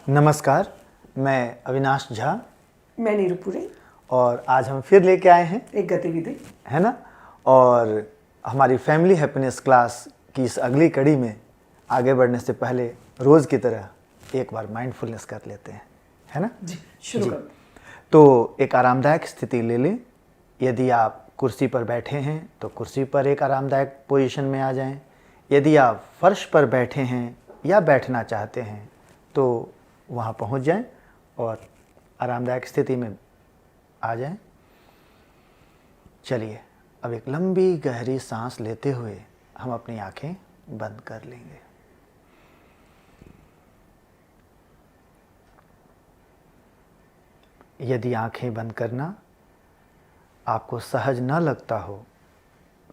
नमस्कार, मैं अविनाश झा। मैं नीरूपुरी। और आज हम फिर लेके आए हैं एक गतिविधि, है ना। और हमारी फैमिली हैप्पीनेस क्लास की इस अगली कड़ी में आगे बढ़ने से पहले रोज़ की तरह एक बार माइंडफुलनेस कर लेते हैं, है ना जी। शुरू करो। तो एक आरामदायक स्थिति ले लें। यदि आप कुर्सी पर बैठे हैं तो कुर्सी पर एक आरामदायक पोजीशन में आ जाएं। यदि आप फर्श पर बैठे हैं या बैठना चाहते हैं तो वहाँ पहुँच जाएं और आरामदायक स्थिति में आ जाएं। चलिए, अब एक लंबी गहरी सांस लेते हुए हम अपनी आंखें बंद कर लेंगे। यदि आंखें बंद करना आपको सहज न लगता हो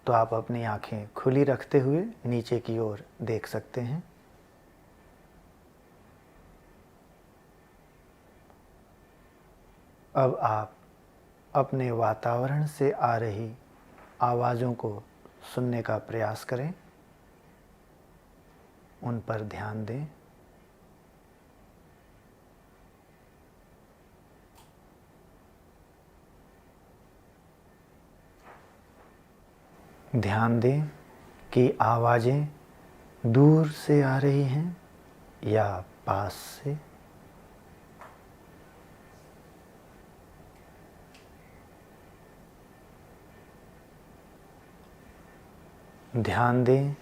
तो आप अपनी आंखें खुली रखते हुए नीचे की ओर देख सकते हैं। अब आप अपने वातावरण से आ रही आवाज़ों को सुनने का प्रयास करें, उन पर ध्यान दें। ध्यान दें कि आवाज़ें दूर से आ रही हैं या पास से। ध्यान दें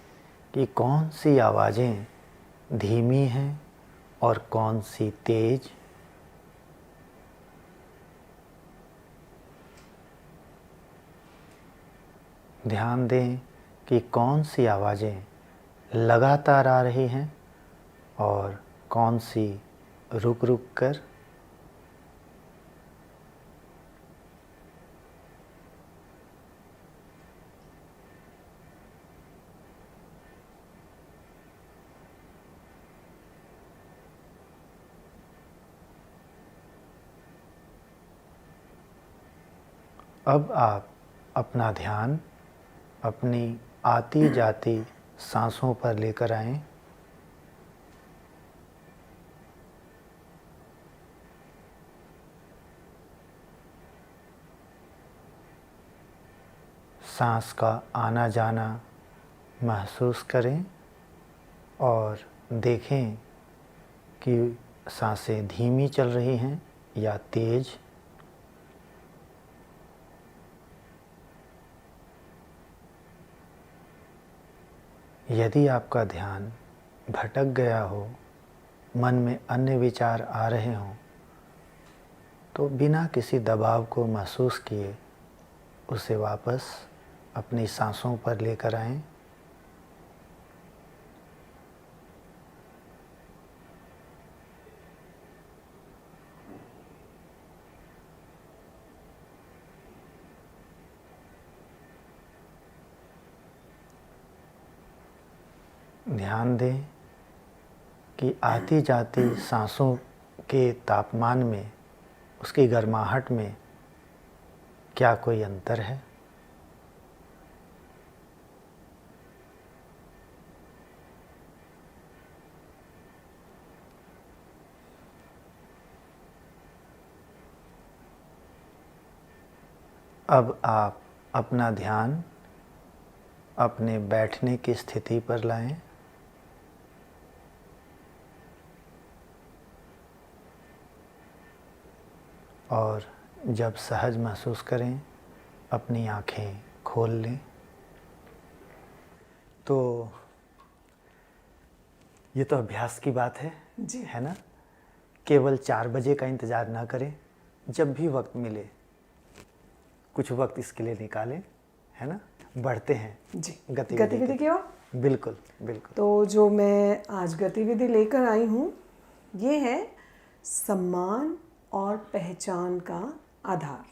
कि कौन सी आवाज़ें धीमी हैं और कौन सी तेज। ध्यान दें कि कौन सी आवाज़ें लगातार आ रही हैं और कौन सी रुक रुक कर। अब आप अपना ध्यान अपनी आती जाती सांसों पर लेकर आएं। सांस का आना जाना महसूस करें और देखें कि सांसें धीमी चल रही हैं या तेज। यदि आपका ध्यान भटक गया हो, मन में अन्य विचार आ रहे हों, तो बिना किसी दबाव को महसूस किए उसे वापस अपनी सांसों पर लेकर आएं। ध्यान दें कि आती जाती सांसों के तापमान में, उसकी गर्माहट में क्या कोई अंतर है। अब आप अपना ध्यान अपने बैठने की स्थिति पर लाएं। और जब सहज महसूस करें अपनी आंखें खोल लें। तो ये तो अभ्यास की बात है जी। है ना। केवल 4 बजे का इंतज़ार ना करें, जब भी वक्त मिले कुछ वक्त इसके लिए निकालें, है ना। बढ़ते हैं जी गतिविधि की ओर। बिल्कुल बिल्कुल। तो जो मैं आज गतिविधि लेकर आई हूँ ये है सम्मान और पहचान का आधार।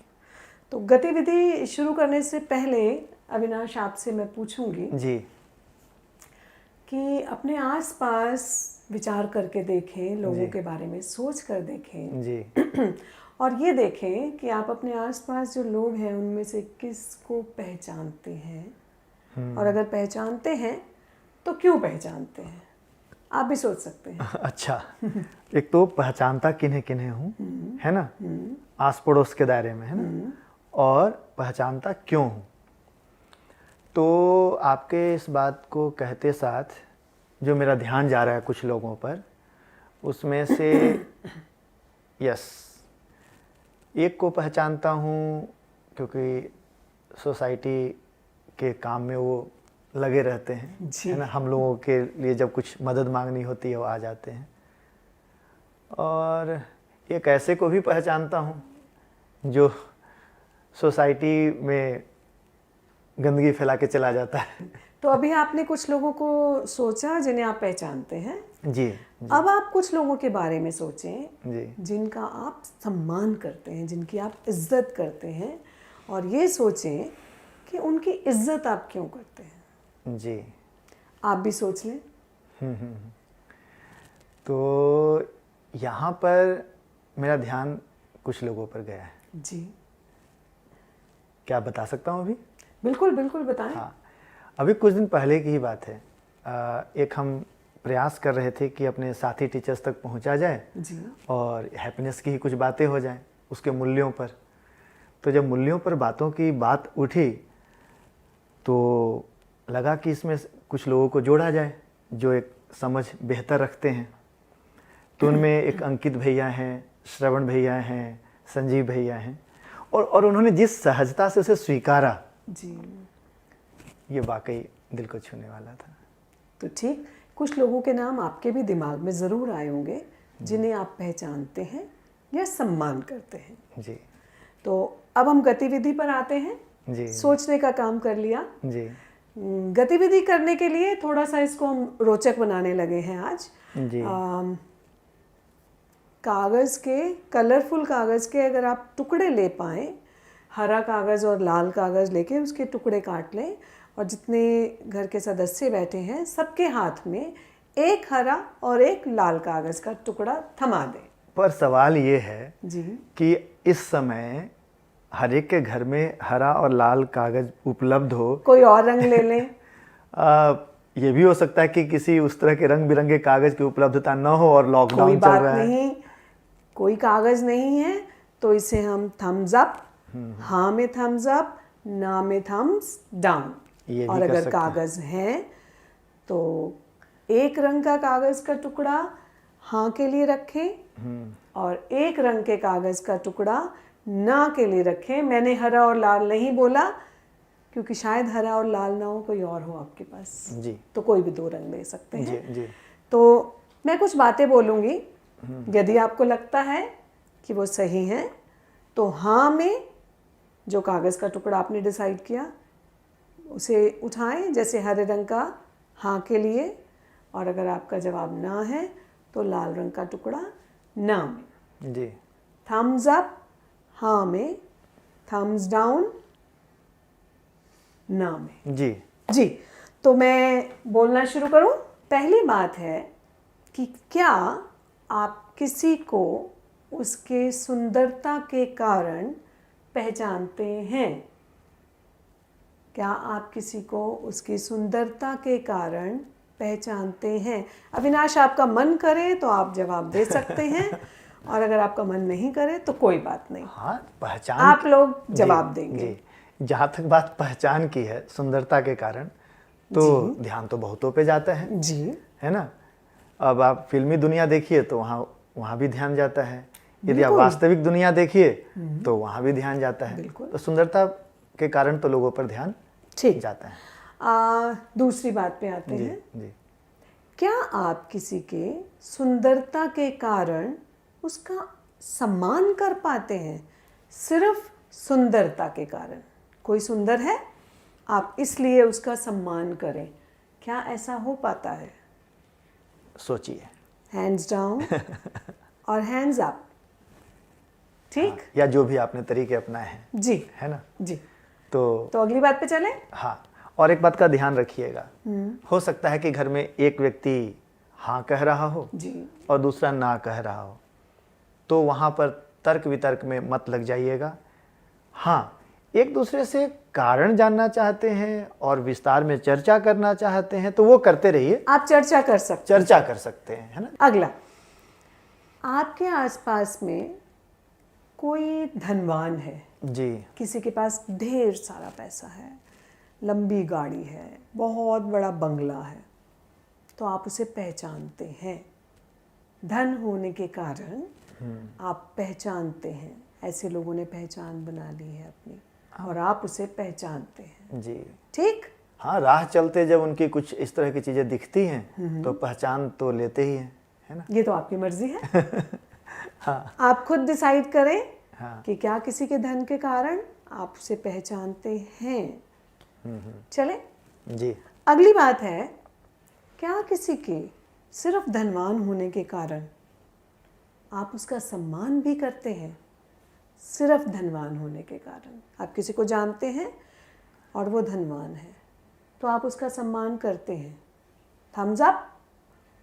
तो गतिविधि शुरू करने से पहले अविनाश आपसे मैं पूछूंगी जी कि अपने आसपास विचार करके देखें, लोगों जी के बारे में सोच कर देखें जी और ये देखें कि आप अपने आसपास जो लोग हैं उनमें से किसको पहचानते हैं और अगर पहचानते हैं तो क्यों पहचानते हैं। आप भी सोच सकते हैं। अच्छा, एक तो पहचानता किन्हें किन्हें हूँ, है ना, आस पड़ोस के दायरे में, है ना, और पहचानता क्यों हूँ। तो आपके इस बात को कहते साथ जो मेरा ध्यान जा रहा है कुछ लोगों पर, उसमें से यस, एक को पहचानता हूँ क्योंकि सोसाइटी के काम में वो लगे रहते हैं, जी। है ना, हम लोगों के लिए जब कुछ मदद मांगनी होती है वो आ जाते हैं। और एक ऐसे को भी पहचानता हूँ जो सोसाइटी में गंदगी फैला के चला जाता है। तो अभी आपने कुछ लोगों को सोचा जिन्हें आप पहचानते हैं। जी, अब आप कुछ लोगों के बारे में सोचें जी, जिनका आप सम्मान करते हैं, जिनकी आप इज्जत करते हैं, और ये सोचें कि उनकी इज्जत आप क्यों करते हैं। जी। आप भी सोच लें। तो यहाँ पर मेरा ध्यान कुछ लोगों पर गया है। जी, क्या बता सकता हूँ अभी? बिल्कुल बिल्कुल बताएं। हाँ, अभी कुछ दिन पहले की ही बात है। एक हम प्रयास कर रहे थे कि अपने साथी टीचर्स तक पहुंचा जाए जी, और हैप्पीनेस की ही कुछ बातें हो जाएं उसके मूल्यों पर। तो जब मूल्यों पर बातों की बात उठी तो लगा कि इसमें कुछ लोगों को जोड़ा जाए जो एक समझ बेहतर रखते हैं। तो उनमें एक अंकित भैया हैं, श्रवण भैया हैं, संजीव भैया हैं, और उन्होंने जिस सहजता से उसे स्वीकारा, जी, ये वाकई दिल को छूने वाला था। तो ठीक, कुछ लोगों के नाम आपके भी दिमाग में ज़रूर आए होंगे जिन्हें आप पहचानते हैं या सम्मान करते हैं। जी, तो अब हम गतिविधि पर आते हैं। जी, सोचने का काम कर लिया। जी, गतिविधि करने के लिए थोड़ा सा इसको हम रोचक बनाने लगे हैं आज। जी, कागज़ के, कलरफुल कागज़ के अगर आप टुकड़े ले पाएँ, हरा कागज़ और लाल कागज़ लेके उसके टुकड़े काट लें, और जितने घर के सदस्य बैठे हैं सबके हाथ में एक हरा और एक लाल कागज़ का टुकड़ा थमा दें। पर सवाल ये है जी, कि इस समय हर एक के घर में हरा और लाल कागज उपलब्ध हो। कोई और रंग ले लें। ये भी हो सकता है कि किसी उस तरह के रंग बिरंगे कागज की उपलब्धता न हो और कोई लॉकडाउन चल बात रहा है। नहीं, कोई कागज़ नहीं है तो इसे हम थम्स अप, हाँ में थम्स अप, ना में थम्स डाउन। ये भी और कर अगर सकते हैं। कागज़ हैं तो एक रंग का कागज़ का टुकड़ा हाँ के लिए रखें और एक रंग के कागज़ का टुकड़ा ना के लिए रखें। मैंने हरा और लाल नहीं बोला क्योंकि शायद हरा और लाल ना हो, कोई और हो आपके पास, जी, तो कोई भी दो रंग ले सकते हैं। जी, जी, तो मैं कुछ बातें बोलूँगी, यदि आपको लगता है कि वो सही हैं तो हाँ में जो कागज़ का टुकड़ा आपने डिसाइड किया उसे उठाएं, जैसे हरे रंग का हाँ के लिए, और अगर आपका जवाब ना है तो लाल रंग का टुकड़ा ना में। जी, थम्स अप हाँ में, थम्स डाउन ना में। जी, जी, तो मैं बोलना शुरू करूं। पहली बात है कि क्या आप किसी को उसके सुंदरता के कारण पहचानते हैं? क्या आप किसी को उसकी सुंदरता के कारण पहचानते हैं? अविनाश, आपका मन करे तो आप जवाब दे सकते हैं और अगर आपका मन नहीं करे तो कोई बात नहीं, हाँ, पहचान आप लोग जवाब जी, देंगे। जी। जहाँ तक बात पहचान की है सुंदरता के कारण, तो ध्यान तो बहुतों पे जाता है, जी, है ना। अब आप फिल्मी दुनिया देखिए तो वहाँ भी ध्यान जाता है। यदि आप बिल्कुल। वास्तविक दुनिया देखिए तो वहाँ भी ध्यान जाता है। बिल्कुल। तो सुंदरता के कारण तो लोगों पर ध्यान ठीक। जाता है। दूसरी बात पे आते जी, हैं। जी, क्या आप किसी के सुंदरता के कारण उसका सम्मान कर पाते हैं? सिर्फ सुंदरता के कारण, कोई सुंदर है, आप इसलिए उसका सम्मान करें, क्या ऐसा हो पाता है? सोचिए। हैंड्स डाउन और हैंड्स अप। ठीक, हाँ, या जो भी आपने तरीके अपनाए हैं, जी, है ना। जी। तो तो अगली बात पे चलें। हाँ, और एक बात का ध्यान रखिएगा, हो सकता है कि घर में एक व्यक्ति हाँ कह रहा हो जी, और दूसरा ना कह रहा हो, तो वहाँ पर तर्क वितर्क में मत लग जाइएगा। हाँ, एक दूसरे से कारण जानना चाहते हैं और विस्तार में चर्चा करना चाहते हैं तो वो करते रहिए, आप चर्चा कर सकते चर्चा कर सकते हैं, है ना। अगला, आपके आसपास में कोई धनवान है, जी। किसी के पास ढेर सारा पैसा है, लंबी गाड़ी है, बहुत बड़ा बंगला है, तो आप उसे पहचानते हैं। धन होने के कारण आप पहचानते हैं, ऐसे लोगों ने पहचान बना ली है अपनी, और आप उसे पहचानते हैं। जी। ठीक। हाँ, राह चलते जब उनकी कुछ इस तरह की चीजें दिखती हैं तो पहचान तो लेते ही हैं, है ना। ये तो आपकी मर्जी है। हाँ। आप खुद डिसाइड करें हाँ। कि क्या किसी के धन के कारण आप उसे पहचानते हैं। चले, जी। अगली बात है, क्या किसी के सिर्फ धनवान होने के कारण आप उसका सम्मान भी करते हैं? सिर्फ धनवान होने के कारण आप किसी को जानते हैं और वो धनवान है तो आप उसका सम्मान करते हैं। थम्स अप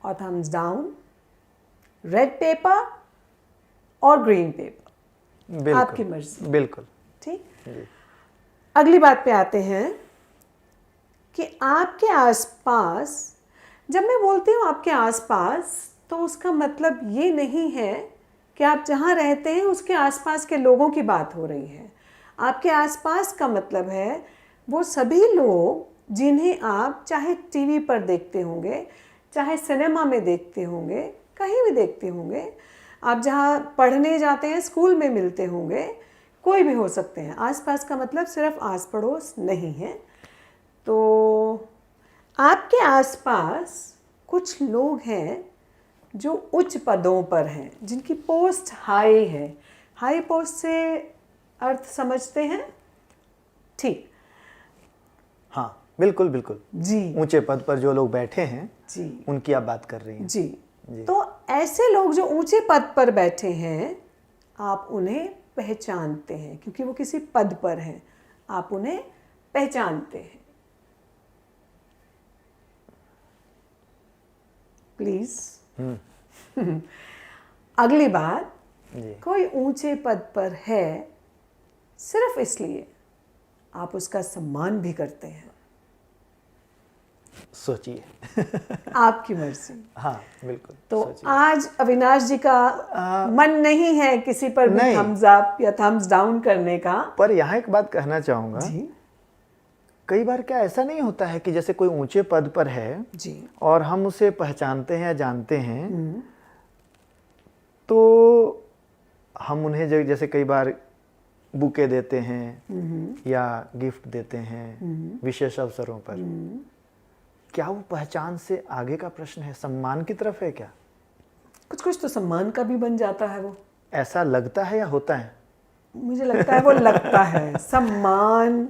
और थम्स डाउन, रेड पेपर और ग्रीन पेपर, बिल्कुल, आपकी मर्जी। बिल्कुल। ठीक। अगली बात पे आते हैं कि आपके आसपास, जब मैं बोलती हूँ आपके आसपास तो उसका मतलब ये नहीं है कि आप जहाँ रहते हैं उसके आसपास के लोगों की बात हो रही है। आपके आसपास का मतलब है वो सभी लोग जिन्हें आप चाहे टीवी पर देखते होंगे, चाहे सिनेमा में देखते होंगे, कहीं भी देखते होंगे, आप जहाँ पढ़ने जाते हैं स्कूल में मिलते होंगे, कोई भी हो सकते हैं। आसपास का मतलब सिर्फ आस पड़ोस नहीं है। तो आपके आसपास कुछ लोग हैं जो उच्च पदों पर हैं, जिनकी पोस्ट हाई है। हाई पोस्ट से अर्थ समझते हैं? ठीक। हाँ, बिल्कुल बिल्कुल जी। ऊंचे पद पर जो लोग बैठे हैं जी। उनकी आप बात कर रही हैं। जी। तो ऐसे लोग जो ऊंचे पद पर बैठे हैं आप उन्हें पहचानते हैं, क्योंकि वो किसी पद पर हैं, आप उन्हें पहचानते हैं। प्लीज। अगली बात, कोई ऊंचे पद पर है सिर्फ इसलिए आप उसका सम्मान भी करते हैं। सोचिए। आपकी मर्जी। हाँ, बिल्कुल। तो आज अविनाश जी का मन नहीं है किसी पर भी थम्स अप या थम्स डाउन करने का। पर यहाँ एक बात कहना चाहूंगा जी। कई बार क्या ऐसा नहीं होता है कि जैसे कोई ऊंचे पद पर है जी और हम उसे पहचानते हैं या जानते हैं, तो हम उन्हें जैसे कई बार बुके देते हैं या गिफ्ट देते हैं विशेष अवसरों पर, क्या वो पहचान से आगे का प्रश्न है, सम्मान की तरफ है क्या? कुछ कुछ तो सम्मान का भी बन जाता है। वो ऐसा लगता है या होता है? मुझे लगता है वो लगता है। सम्मान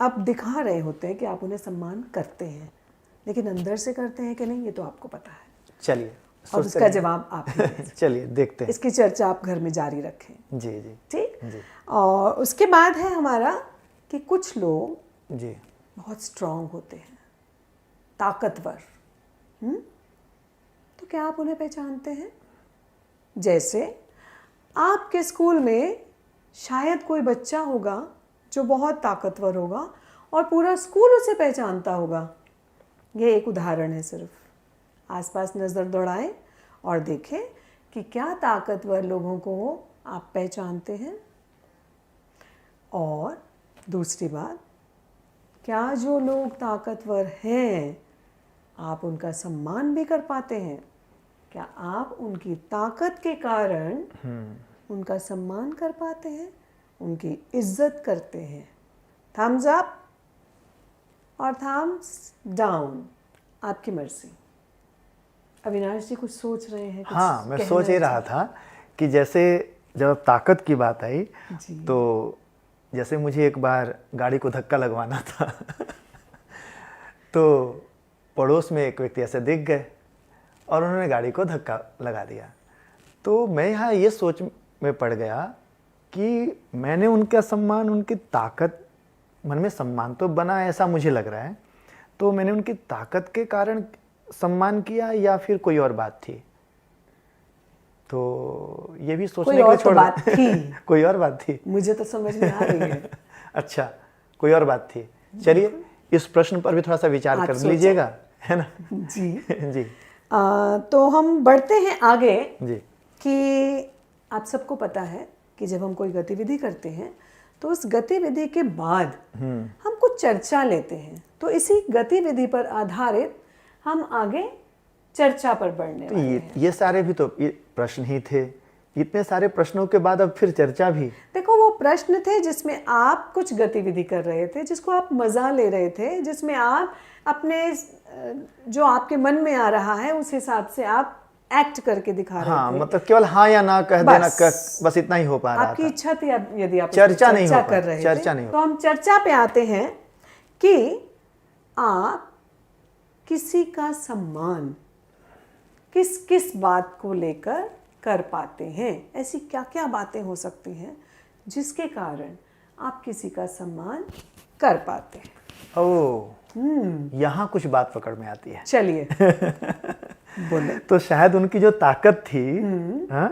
आप दिखा रहे होते हैं कि आप उन्हें सम्मान करते हैं, लेकिन अंदर से करते हैं कि नहीं ये तो आपको पता है। चलिए, और उसका जवाब आप ही दें। चलिए देखते हैं। इसकी चर्चा आप घर में जारी रखें। जी जी। ठीक। जी। और उसके बाद है हमारा कि कुछ लोग जी बहुत स्ट्रांग होते हैं, ताकतवर। तो क्या आप उन्हें पहचानते हैं? जैसे आपके स्कूल में शायद कोई बच्चा होगा जो बहुत ताकतवर होगा और पूरा स्कूल उसे पहचानता होगा। ये एक उदाहरण है सिर्फ। आसपास नज़र दौड़ाएं और देखें कि क्या ताकतवर लोगों को आप पहचानते हैं। और दूसरी बात, क्या जो लोग ताकतवर हैं आप उनका सम्मान भी कर पाते हैं? क्या आप उनकी ताकत के कारण उनका सम्मान कर पाते हैं, उनकी इज्जत करते हैं? थम्स अप और थम्स डाउन, आपकी मर्जी। अविनाश जी कुछ सोच रहे हैं? कुछ हाँ, मैं सोच ही रहा था कि जैसे जब ताकत की बात आई तो जैसे मुझे एक बार गाड़ी को धक्का लगवाना था तो पड़ोस में एक व्यक्ति ऐसे दिख गए और उन्होंने गाड़ी को धक्का लगा दिया। तो मैं यहाँ ये सोच में पड़ गया कि मैंने उनका सम्मान, उनकी ताकत, मन में सम्मान तो बना ऐसा मुझे लग रहा है, तो मैंने उनकी ताकत के कारण सम्मान किया या फिर कोई और बात थी? तो ये भी सोचने के लिए छोड़ बात थी। कोई और बात थी? मुझे तो समझ में आ रही है। अच्छा, कोई और बात थी। चलिए इस प्रश्न पर भी थोड़ा सा विचार आप कर सोचें। लीजिएगा, है ना। जी। जी तो हम बढ़ते हैं आगे जी कि आप सबको पता है कि जब हम कोई गतिविधि करते हैं तो उस गतिविधि के बाद हम कुछ चर्चा लेते हैं। तो इसी गतिविधि पर आधारित हम आगे चर्चा पर बढ़ने तो वाले हैं। ये सारे भी तो ये प्रश्न ही थे। इतने सारे प्रश्नों के बाद अब फिर चर्चा भी। देखो वो प्रश्न थे जिसमें आप कुछ गतिविधि कर रहे थे, जिसको आप मजा ले रहे थे, जिसमें आप अपने जो आपके मन में आ रहा है उस हिसाब से आप एक्ट करके दिखा रहे हाँ थे। मतलब केवल हाँ या ना कह देना, बस इतना ही हो पा रहा आपकी था। इच्छा थी यदि आप चर्चा नहीं हो कर रहे चर्चा थे नहीं हो तो हम चर्चा पे आते हैं कि आप किसी का सम्मान किस किस बात को लेकर कर पाते हैं। ऐसी क्या क्या बातें हो सकती हैं जिसके कारण आप किसी का सम्मान कर पाते हैं। ओह यहाँ कुछ बात पकड़ में आती है। चलिए बोले। तो शायद उनकी जो ताकत थी, हाँ,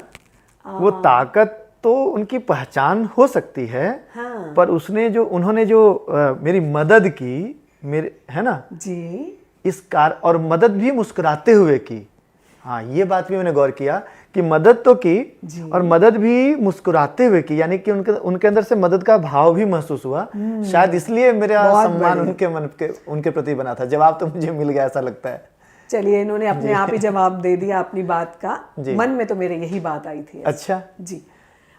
वो ताकत तो उनकी पहचान हो सकती है। हाँ। पर उन्होंने जो मेरी मदद की, मेरे, है ना, जी इस कार और मदद भी मुस्कुराते हुए की। हाँ ये बात भी मैंने गौर किया कि मदद तो की और मदद भी मुस्कुराते हुए की, यानी कि उनके अंदर से मदद का भाव भी महसूस हुआ। शायद इसलिए मेरा सम्मान उनके प्रति बना था। जवाब तो मुझे मिल गया ऐसा लगता है। चलिए इन्होंने अपने आप ही जवाब दे दिया अपनी बात का। जी। मन में तो मेरे यही बात आई थी। अच्छा जी,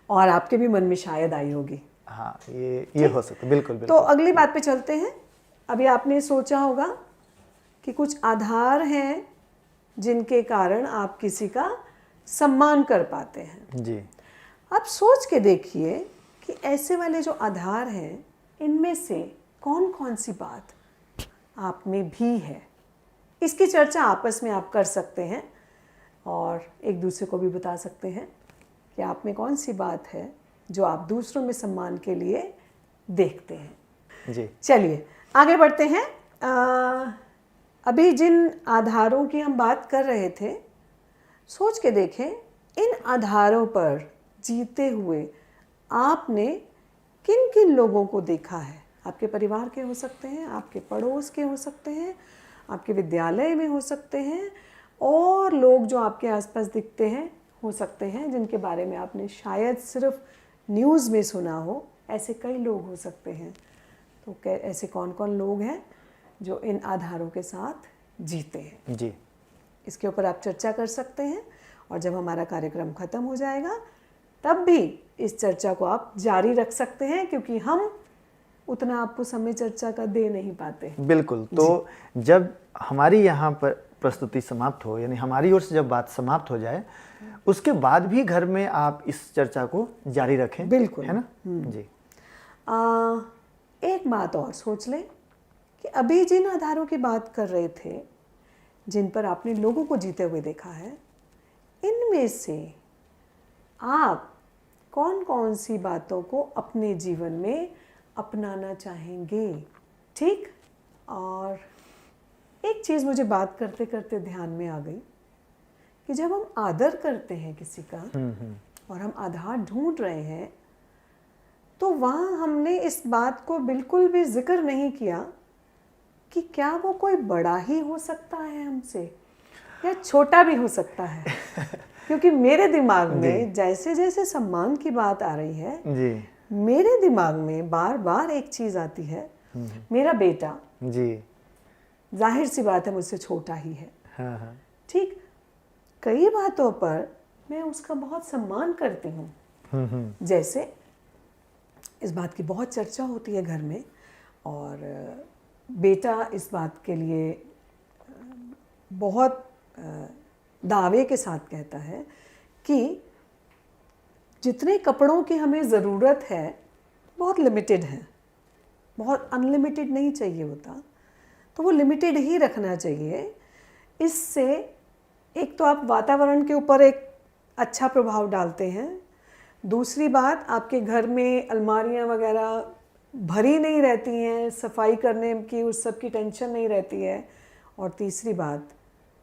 और आपके भी मन में शायद आई होगी। हाँ ये हो सकता है, बिल्कुल तो बिल्कुल। अगली बात पे चलते हैं। अभी आपने सोचा होगा कि कुछ आधार हैं जिनके कारण आप किसी का सम्मान कर पाते हैं। जी आप सोच के देखिए कि ऐसे वाले जो आधार हैं इनमें से कौन कौन सी बात आप में भी है। इसकी चर्चा आपस में आप कर सकते हैं और एक दूसरे को भी बता सकते हैं कि आप में कौन सी बात है जो आप दूसरों में सम्मान के लिए देखते हैं। जी चलिए आगे बढ़ते हैं। अभी जिन आधारों की हम बात कर रहे थे, सोच के देखें इन आधारों पर जीते हुए आपने किन किन लोगों को देखा है। आपके परिवार के हो सकते हैं, आपके पड़ोस के हो सकते हैं, आपके विद्यालय में हो सकते हैं, और लोग जो आपके आसपास दिखते हैं हो सकते हैं जिनके बारे में आपने शायद सिर्फ न्यूज़ में सुना हो। ऐसे कई लोग हो सकते हैं। तो ऐसे कौन कौन लोग हैं जो इन आधारों के साथ जीते हैं। जी इसके ऊपर आप चर्चा कर सकते हैं और जब हमारा कार्यक्रम ख़त्म हो जाएगा तब भी इस चर्चा को आप जारी रख सकते हैं, क्योंकि हम उतना आपको समय चर्चा का दे नहीं पाते। बिल्कुल। तो जब हमारी यहाँ पर प्रस्तुति समाप्त हो, यानी हमारी ओर से जब बात समाप्त हो जाए, उसके बाद भी घर में आप इस चर्चा को जारी रखें। बिल्कुल, है ना। जी एक बात और सोच लें कि अभी जिन आधारों की बात कर रहे थे, जिन पर आपने लोगों को जीते हुए देखा है, इनमें से आप कौन कौन सी बातों को अपने जीवन में अपनाना चाहेंगे। ठीक। और एक चीज़ मुझे बात करते करते ध्यान में आ गई कि जब हम आदर करते हैं किसी का और हम आधार ढूंढ रहे हैं, तो वहाँ हमने इस बात को बिल्कुल भी जिक्र नहीं किया कि क्या वो कोई बड़ा ही हो सकता है हमसे या छोटा भी हो सकता है। क्योंकि मेरे दिमाग में जैसे जैसे सम्मान की बात आ रही है, जी मेरे दिमाग में बार बार एक चीज़ आती है, मेरा बेटा जी जाहिर सी बात है मुझसे छोटा ही है। हाँ हाँ ठीक। कई बातों पर मैं उसका बहुत सम्मान करती हूँ। जैसे इस बात की बहुत चर्चा होती है घर में, और बेटा इस बात के लिए बहुत दावे के साथ कहता है कि जितने कपड़ों की हमें ज़रूरत है बहुत लिमिटेड है, बहुत अनलिमिटेड नहीं चाहिए होता, तो वो लिमिटेड ही रखना चाहिए। इससे एक तो आप वातावरण के ऊपर एक अच्छा प्रभाव डालते हैं, दूसरी बात आपके घर में अलमारियां वगैरह भरी नहीं रहती हैं, सफाई करने की उस सब की टेंशन नहीं रहती है, और तीसरी बात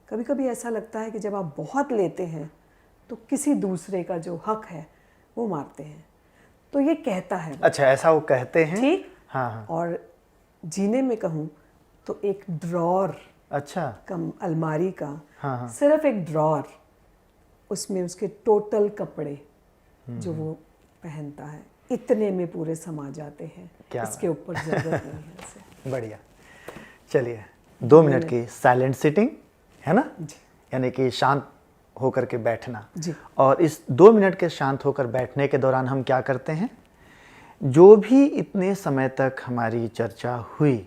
कभी कभी ऐसा लगता है कि जब आप बहुत लेते हैं तो किसी दूसरे का जो हक है वो मारते हैं। तो ये कहता है। अच्छा ऐसा वो कहते हैं। ठीक। हाँ हाँ। और जीने में कहूँ तो एक ड्रॉर अच्छा। कम अलमारी का, हाँ हाँ। सिर्फ एक ड्रॉर, उसमें उसके टोटल कपड़े जो वो पहनता है इतने में पूरे समा जाते हैं। क्या इसके ऊपर जरूरत नहीं है इसे। बढ़िया। चलिए 2 मिनट की साइलेंट सिटिंग, है ना, जी यानी कि शांत होकर के बैठना। जी। और इस 2 मिनट के शांत होकर बैठने के दौरान हम क्या करते हैं, जो भी इतने समय तक हमारी चर्चा हुई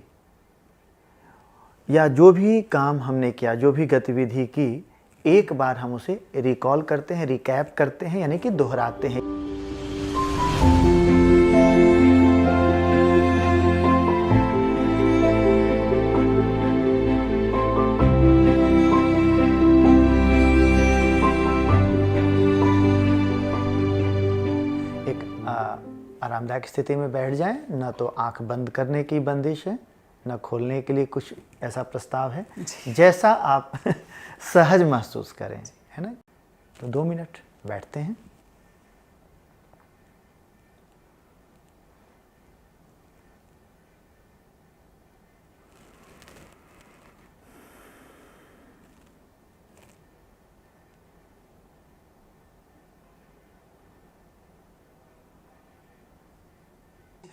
या जो भी काम हमने किया, जो भी गतिविधि की, एक बार हम उसे रिकॉल करते हैं, रिकैप करते हैं, यानी कि दोहराते हैं। आरामदायक स्थिति में बैठ जाएं, न तो आंख बंद करने की बंदिश है, न खोलने के लिए कुछ ऐसा प्रस्ताव है, जैसा आप सहज महसूस करें, है ना। तो 2 मिनट बैठते हैं।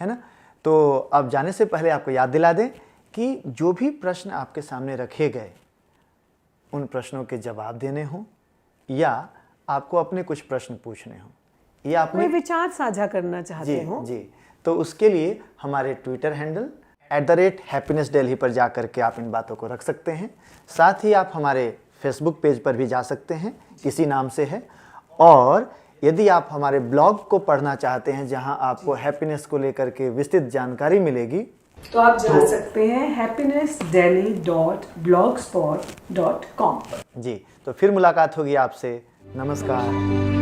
है ना। तो अब जाने से पहले आपको याद दिला दें कि जो भी प्रश्न आपके सामने रखे गए, उन प्रश्नों के जवाब देने हों या आपको अपने कुछ प्रश्न पूछने हों या अपने कोई विचार साझा करना चाहते हो जी, तो उसके लिए हमारे ट्विटर हैंडल @happinessdelhi पर जा करके आप इन बातों को रख सकते हैं। साथ ही आप हमारे फेसबुक पेज पर भी जा सकते हैं, इसी नाम से है। और यदि आप हमारे ब्लॉग को पढ़ना चाहते हैं, जहां आपको हैप्पीनेस को लेकर के विस्तृत जानकारी मिलेगी, तो आप जा सकते हैं happinessdelhi.blogspot.com पर। जी। तो फिर मुलाकात होगी आपसे। नमस्कार।